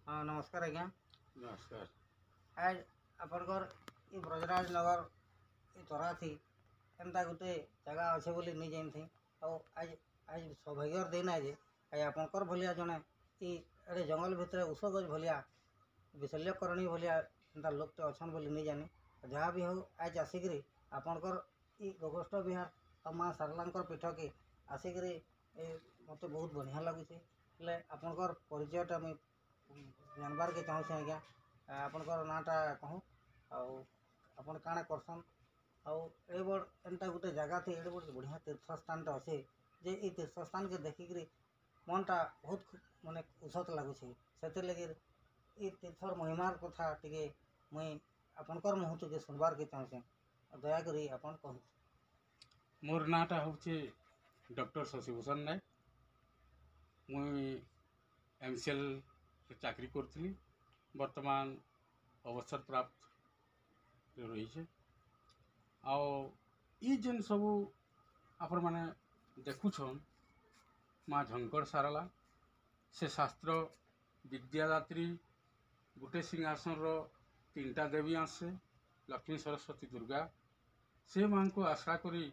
हाँ नमस्कार आज्ञा। नमस्कार। आज आपनकर ये ब्रजराज नगर ये तोरा थी एंता गोटे जगह अच्छे बोली नहीं जानी थी और आज आज सौभाग्यर दिन आज आज आपनकर भलिया जड़े ये जंगल भितर उष गज भलिया विशल्यकरणी भलिया एंता लोकटे अच्छन बोली नहीं जानी जहाँ भी हो आज आसिक आपनकर ये गोगष्ठ विहार और माँ सारलांकर पीठ के आसिक मत बहुत बढ़िया लगुच आपनकर परिचयटा मुझे जानबार के चाहूँ आज्ञा आपनकर नाटा कहूँ आपन काଣା करसन एड़े बड़ एंता गोटे जगह थी एड़े बड़ बढ़िया तीर्थ स्थानटा अच्छे जे ये तीर्थ स्थान के देखिक मनटा बहुत माने उषत लगुच से लगे ये तीर्थर महिमार कथा टे मुई आपनकर मुहूर्त के सुनबार के चाहूँ दयाकोरी आपन कहूँ। मोर नाटा हूँ डॉक्टर शशिभूषण नायक। मुई एमसीएल चाकरी करी वर्तमान अवसर प्राप्त रही आई जेन सबू आपण मैंने देखुछन माँ झंकर सारला से शास्त्र विद्यादात्री गोटे सिंहासन तीनटा देवी आसे लक्ष्मी सरस्वती दुर्गा से माँ को आशा करी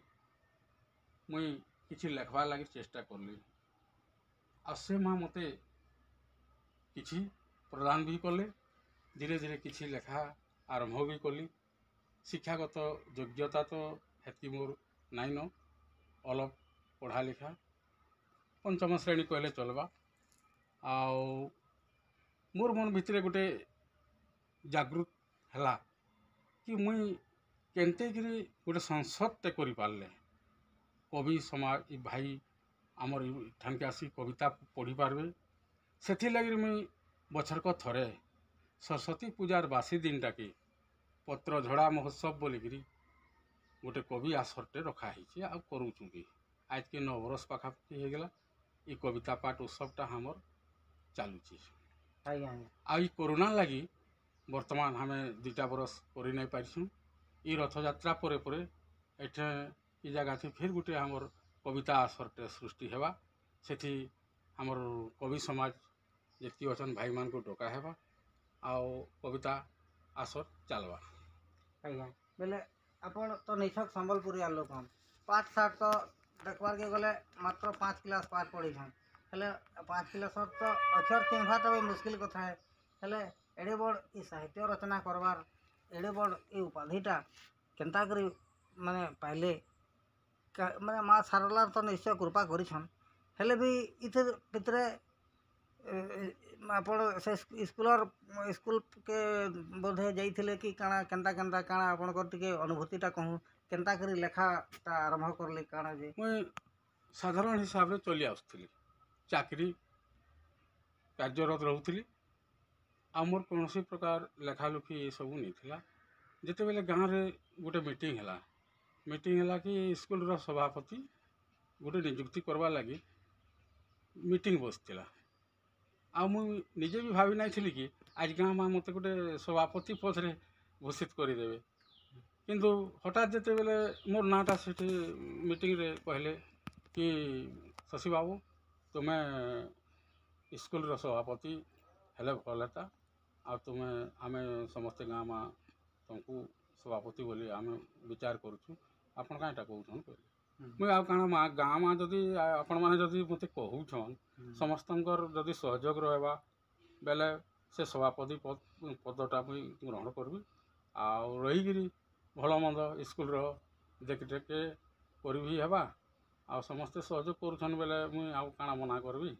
मुई किछि लेखबार लगी चेष्टा करली आ से माँ मते किछि प्रदान भी कले धीरे धीरे किछि लेखा आरंभ भी कली। शिक्षागत योग्यता तो हेतु मोर नाइन अलग पढ़ा लिखा पंचम श्रेणी कहले चलवा आउ मोर मन भितर गोटे जागृत है कि मुई केनते गिरी गोटे संसदटे कर पारे कवि समाज भाई आमर ठान के आसी कविता पढ़ी पार्बे से लगी मुई बछरक थरे सरस्वती पूजार बासी दिन टाके पत्र झड़ा महोत्सव बोलिकी गोटे कवि आसरटे रखाही आ करूँ भी आज के 9 बरस पाखापाखि होगला ये कविता पाठ उत्सवटा हमर चलुची। आई कोरोना लगी वर्तमान हमें 2टा बरस कर नहीं पारिछुँ ये रथ यात्रा परे परे एठे ये जगह थी फिर गोटे हमर कविता आसरटे सृष्टि हेबा सेठी हमर कवि समाज जी अच्छा भाई मान को डका हेबा आउ कविता आसर चलवा। आज्ञा बेले आपन तो निछक संबलपुरी लोक हन पाठ साठ तो देखबार के गले मात्र 5 क्लास पाठ पढ़ी छन हेले 5 क्लास तो अक्षर चिन्हवा तो मुश्किल कथा है हेले एड़े बड़ ये साहित्य रचना करवार एड़े बड़ ये उपाधिटा केनता करी माने पाइले माने माँ सारला तो निश्चय कृपा करिछन हेले भी इथे भितरे आप स्कूल के बोधे जाइए कि काଣା केनता केनता काଣା आपनकर टिके अनुभूतिटा कहूँ केनता करी लेखाटा आरंभ करले काଣା जे मुई साधारण हिसाब से चली आसुली चाकरी कार्यरत रोली आमर कौन प्रकार लेखालुखी ये सब नहीं थिला जिते बेले गाँव रे गोटे मीटिंग है कि स्कूल सभापति गोटे नियुक्ति करवा लगी मीटिंग बसला आ मुझे निजे भी भावी नहीं थी कि आज गाँव माँ मत गोटे सभापति पद रे घोषित करदेवे किंतु हठात जिते बेले मोर नाटा से मीटिंग रे कहले कि शशि बाबू तुम्हें स्कूल सभापति हेले भल हेता आ तुम्हें आम समस्ते गाँव माँ तुमको सभापति बोली आम विचार करुँ आपन कईटा कहून कहले मुझे आउ काଣା माँ गाँव माँ जदि आपण मैंने जदि मत कहून समस्तंकर जदि सहयोग रहा बेले से सभापति पदटा मुई ग्रहण करबी आउ रहीकिरी भल मंद स्कूल देखरेख कर भी हेबा आ समस्ते सहयोग करुछन बेले मुई आउ काଣା मना करबी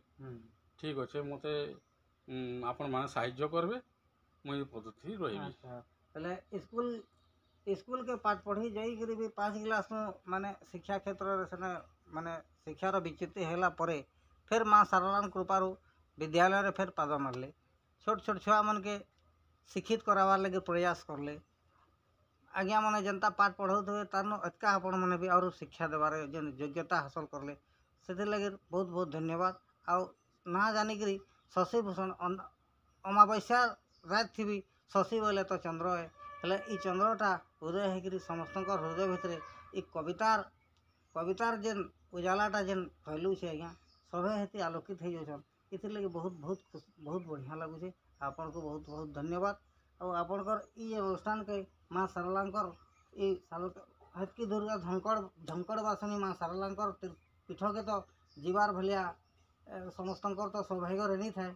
ठीक अच्छे मते आपण मैंने साहाय्य करबे मुई पद्धति रही स्कूल स्कूल के पाठ पढ़ी जाइए भी 5 क्लास माने शिक्षा क्षेत्र से माने शिक्षार विच्युति है फिर माँ सारलान कृपारू विद्यालय रे फिर पाद मारले छोट छोट छुआ मन के शिक्षित करावार लगे प्रयास करले आज्ञा मैंने जनता पाठ पढ़ाऊे तार अतका आपण मैंने भी और शिक्षा देवार जो योग्यता हासिल करले से लगे बहुत बहुत धन्यवाद। आउ ना जानिक शशिभूषण अमावस्या रात थी भी शशि बोले तो चंद्र है हेले ई चंद्रटा उदय होकर समस्त हृदय भितर ये कवितार जेन उजालाटा जेन फैलू से आज्ञा सभे हेती आलोकित हो जान इथिरलागि बहुत बढ़िया लगुचे आपन को बहुत बहुत धन्यवाद और आपनकर ई अनुष्ठान के माँ सरलांकर ई हेतकी दुर्गा झंकड़ बासनी माँ सरलांकर पीठ के तो जीवार भलिया समस्तंकर तो सौभाग्य रहनी थाए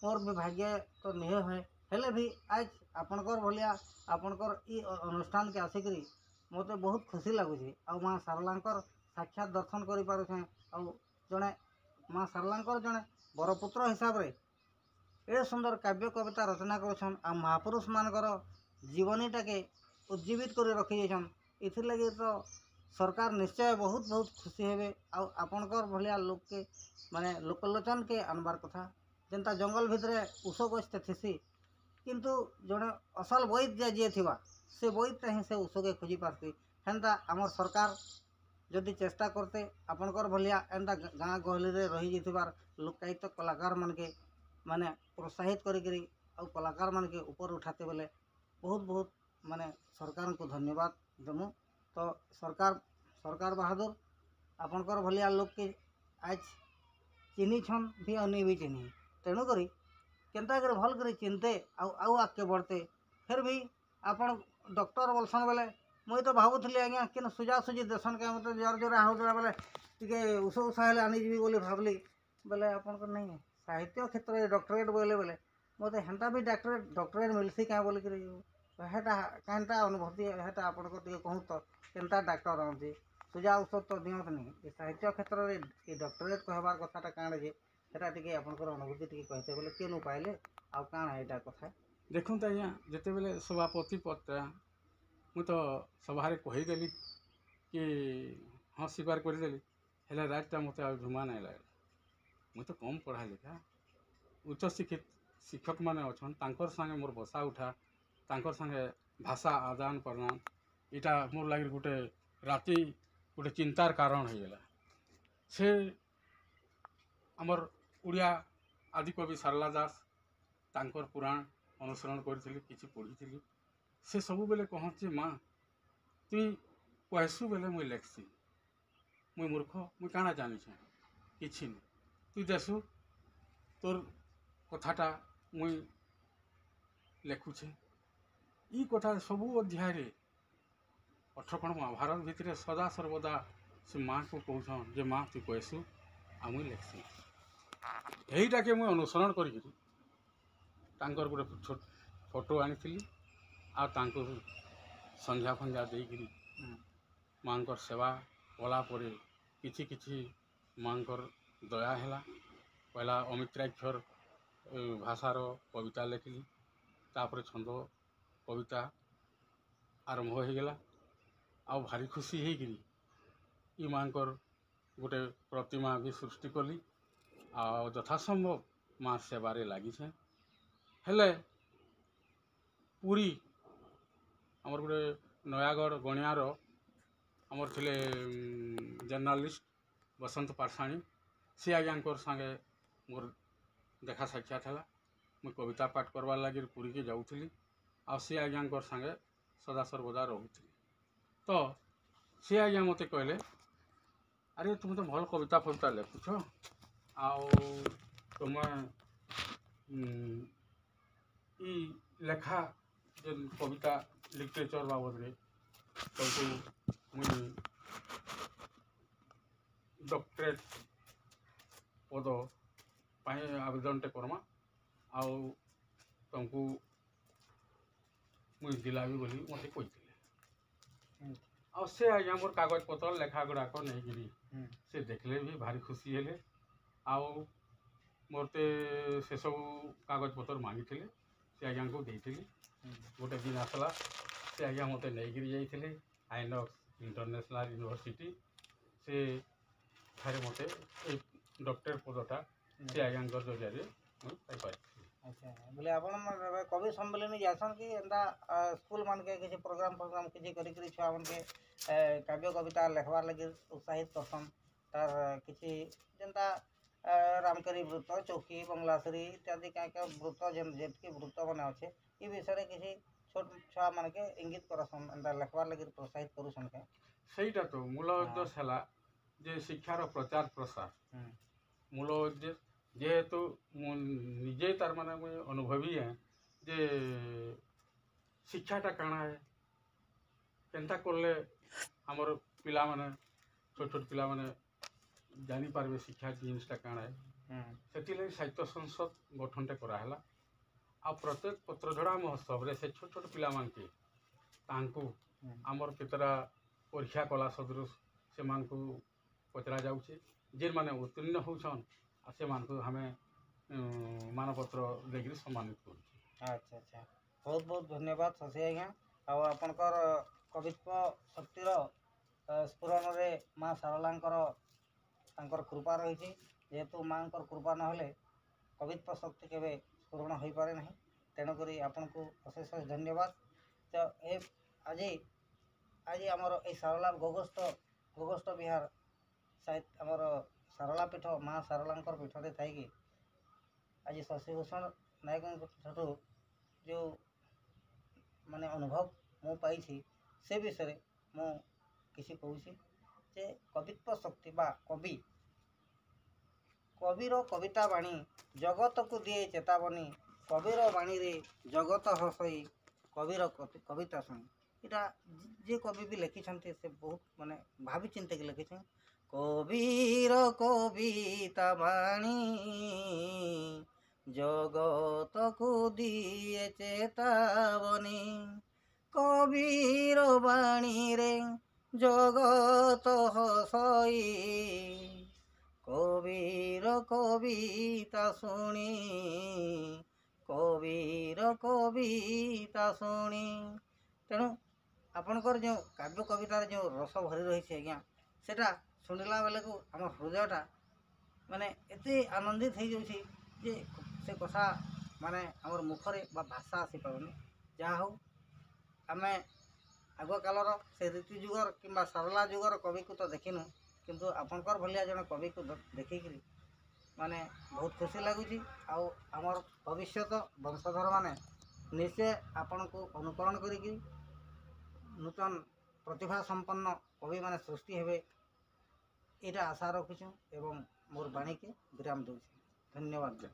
मोर भी भाग्य तो निहे है हेले भी आज आपनकर भलिया आपनकर ई अनुष्ठान के आसिकरी मते बहुत खुशी लगुचे और माँ सरलांकर साक्षात दर्शन करि पारुछे और जड़े माँ सरलांकर जड़े बरपुत्र हिसाब रे ए सुंदर काव्य कविता रचना करुछन आ महापुरुष मानकर जीवनीटा के उज्जीवित कर रखी जाइछन इथिर लगे तो सरकार निश्चय बहुत बहुत खुशी हेबे आ आपनकर भलिया लोक के माने लोकलोचन के आनबार कथा जेनता जंगल भितरे उष गछते थिसी किंतु जड़े असल वैद्य जी थिबा से वैद्य ही से उष के खोजी पारती हेन्ता आमर सरकार जदि चेष्टा करते आपनकर भलिया एंता गाँ गहली रे रही जिथिबार लोकायत कलाकार मन के माने प्रोत्साहित करी और कलाकार मान के ऊपर उठाते बेले बहुत बहुत माने सरकार को धन्यवाद देमु तो सरकार बहादुर आपनकर भलिया लोक के आज चिन्ही छन भी अनी भी चिन्ही तेणु करी केनता कर भल कर चिंते आउ आगे बढ़ते फिर भी आपन डॉक्टर बोलसन बेले मुई तो भावुली आज्ञा कि सुजा सुजी देसन के मतलब जोर जोर होता बेले टे उष उषा हेले आनीजी बोली भावली बेले आपन नहीं साहित्य क्षेत्र में डॉक्टरेट बोले बोले मत हेन्ता भी डॉक्टरेट मिलसी क्या बोल हेटा केनता अनुभूति हेटा आपन को कहूँ तो केनता डॉक्टर आती सुजा औषध तो दिंत नहीं साहित्य क्षेत्र में डॉक्टरेट कहबार कथाटा काण जे सेटा टिके आपनकर अनुभूति टिके कहते बोले केनु पाइले आउ काण एटा कथा देखुन आज्ञा जिते बेले सभापति पदटा मुई तो सभारे कहीदेली कि हाँ स्वीकार करदेली हेले राजटा मत जुमा नहीं लगे मुई तो कम पढ़ा लिखा उच्च शिक्षित शिक्षक माने अच्छन तांकर संगे मोर बसा उठा तांकर संगे भाषा आदान प्रदान इटा मोर लगे गोटे राति गोटे चिंतार कारण हो गला से आमर उड़िया आदिकवि सारला दास तांकर पुराण अनुसरण करी किसी पढ़ी से सबु बेले कहते माँ तुई कहसु बेले मुई लेखसी मुई मूर्ख मुई काଣା जानी किसी नहीं तुई देसु तोर कथाटा मुई लेखुछे ई कथा सबू अध्याय रे 18 खंड महाभारत भितर सदा सर्वदा से माँ को कहन जे माँ तू कहसु आ मुई लेखसी यहीटा के मुई अनुसरण करी गोटे फोटो आनी आ संध्या फंध्या देकरी माँ सेवा कलापर किछि किछि माँ दया है पहला अमित्राक्षर भाषार कविता लिखिली तापर छंद कविता आरंभ हो गला आ भारी खुशी होगी ई माँ गोटे प्रतिमा भी सृष्टि कली आ यथासंभव माँ सेवारे लगी हेले पुरी आमर गोटे नयागढ़ गणियार आमर थिले जर्नालिस्ट बसंत पाठशाणी सी आज्ञा संगे मोर देखा साक्षात है मुझे कविता पाठ करवार लगे पुरी के जाऊली आ सी आज्ञा संगे सदा सर्वदा रोथी तो सी आज्ञा मत कहले अरे तुम तो भल कविता फविता लिखुछ आउ तुम्हें ई लेखा जेन कविता लिटरेचर बाबद रे तुमको मुझे डॉक्टरेट पद आवेदनटे करमा आउ तुमको मुझे दिलाबी बोली मत कही आ से आज्ञा मोर कागज पत्र लेखा गुड़ाक नहीं से देखले भी भारी खुशी हेले आउ मोरते से सब कागज पत्र मांगी से आज्ञा को देती गोटे दिन आसला से आज्ञा मत नहीं जाइए आइनक्स इंटरनेशनल यूनिवर्सिटी से थे मत डॉक्टर पदटा से आज्ञा जरिए पाई अच्छा बोले आपन कवि सम्मेलन जासन कि एंता स्कूल मान के किसी प्रोग्राम किसी करी छुआ मन के काव्य कविता लिखवार लगे उत्साहित करसन तार किसी जेनता रामकरी वृत्त चौकी बंगलाश्री इत्यादि क्या वृत्त जेतकी वृत्त मैंने अच्छे ये विषय किसी छोट छुआ मान के इंगित करसन एंता लिखवार लगे प्रोत्साहित करुसन के सहीटा तो मूल उद्देश्य है जे शिक्षार प्रचार प्रसार मूल उद्देश्य ଯେହେତୁ ମୁଁ ନିଜେ ତାର ମାନେ ମୁଇଁ ଅନୁଭବୀ ହେ ଯେ ଶିକ୍ଷାଟା କାଣା ହେ କେନ୍ତା କଲେ ଆମର ପିଲାମାନେ ଛୋଟ ଛୋଟ ପିଲାମାନେ ଜାଣିପାରିବେ ଶିକ୍ଷା ଜିନିଷଟା କାଣା ହେ ସେଥିଲାଗି ସାହିତ୍ୟ ସଂସଦ ଗଠନଟେ କରାହେଲା ଆଉ ପ୍ରତ୍ୟେକ ପତ୍ରଝଡ଼ା ମହୋତ୍ସବରେ ସେ ଛୋଟ ଛୋଟ ପିଲାମାନକେ ତାଙ୍କୁ ଆମର କେତେଟା ପରୀକ୍ଷା କଲା ସଦୃଶ ସେମାନଙ୍କୁ ପଚରା ଯାଉଛି ଯେମାନେ ଉତ୍ତୀର୍ଣ୍ଣ ହେଉଛନ୍ ଆଉ ସେମାନଙ୍କୁ ଆମେ ମାନପତ୍ର ଦେଇକିରି ସମ୍ମାନିତ କରୁଛୁ। ଆଚ୍ଛା ଆଚ୍ଛା ବହୁତ ବହୁତ ଧନ୍ୟବାଦ ଶଶୀ ଆଜ୍ଞା। ଆଉ ଆପଣଙ୍କର କବିତ୍ୱ ଶକ୍ତିର ସ୍ଫୁରଣରେ ମା ଶାରଳାଙ୍କର ତାଙ୍କର କୃପା ରହିଛି। ଯେହେତୁ ମାଙ୍କର କୃପା ନହେଲେ କବିତ୍ୱ ଶକ୍ତି କେବେ ସ୍ଫୁରଣ ହୋଇପାରେ ନାହିଁ। ତେଣୁକରି ଆପଣଙ୍କୁ ଅଶେଷ ଅଶେଷ ଧନ୍ୟବାଦ। ତ ଆଜି ଆମର ଏଇ ଶାରଳା ଗୋଗସ୍ତ ବିହାର ଆମର ଶାରଳା ପୀଠ ମା ଶାରଳାଙ୍କର ପୀଠରେ ଥାଇକି ଆଜି ଶଶିଭୂଷଣ ନାୟକଙ୍କ ଠାରୁ ଯେଉଁ ମାନେ ଅନୁଭବ ମୁଁ ପାଇଛି ସେ ବିଷୟରେ ମୁଁ କିଛି କହୁଛି ଯେ କବିତ୍ୱ ଶକ୍ତି ବା କବିର କବିତା ବାଣୀ ଜଗତକୁ ଦିଏ ଚେତାବନୀ କବିର ବାଣୀରେ ଜଗତ ହସଇ କବିର କବିତା ଶୁଣି ଏଇଟା ଯିଏ କବି ବି ଲେଖିଛନ୍ତି ସେ ବହୁତ ମାନେ ଭାବି ଚିନ୍ତିକି ଲେଖିଛନ୍ତି। କବିର କବିତା ବାଣୀ ଜଗତକୁ ଦିଏ ଚେତାବନୀ କବିର ବାଣୀରେ ଜଗତ ହସଇ କବିର କବିତା ଶୁଣି ତେଣୁ ଆପଣଙ୍କର ଯେଉଁ କାବ୍ୟ କବିତାରେ ଯେଉଁ ରସ ଭରି ରହିଛି ଆଜ୍ଞା ସେଟା ଶୁଣିଲା ବେଳକୁ ଆମ ହୃଦୟଟା ମାନେ ଏତେ ଆନନ୍ଦିତ ହେଇଯାଉଛି ଯେ ସେ କଥା ମାନେ ଆମର ମୁଖରେ ବା ଭାଷା ଆସିପାରୁନି। ଯାହା ହଉ ଆମେ ଆଗକାଳର ସେ ରୀତି ଯୁଗର କିମ୍ବା ଶାରଳା ଯୁଗର କବିକୁ ତ ଦେଖିନୁ କିନ୍ତୁ ଆପଣଙ୍କର ଭଳିଆ ଜଣେ କବିକୁ ଦେଖିକିରି ମାନେ ବହୁତ ଖୁସି ଲାଗୁଛି। ଆଉ ଆମର ଭବିଷ୍ୟତ ବଂଶଧରମାନେ ନିଶ୍ଚୟ ଆପଣଙ୍କୁ ଅନୁକରଣ କରିକି ନୂତନ ପ୍ରତିଭା ସମ୍ପନ୍ନ କବିମାନେ ସୃଷ୍ଟି ହେବେ ଏଇଟା ଆଶା ରଖୁଛୁ ଏବଂ ମୋର ବାଣୀକି ବିରାମ ଦେଉଛି। ଧନ୍ୟବାଦ।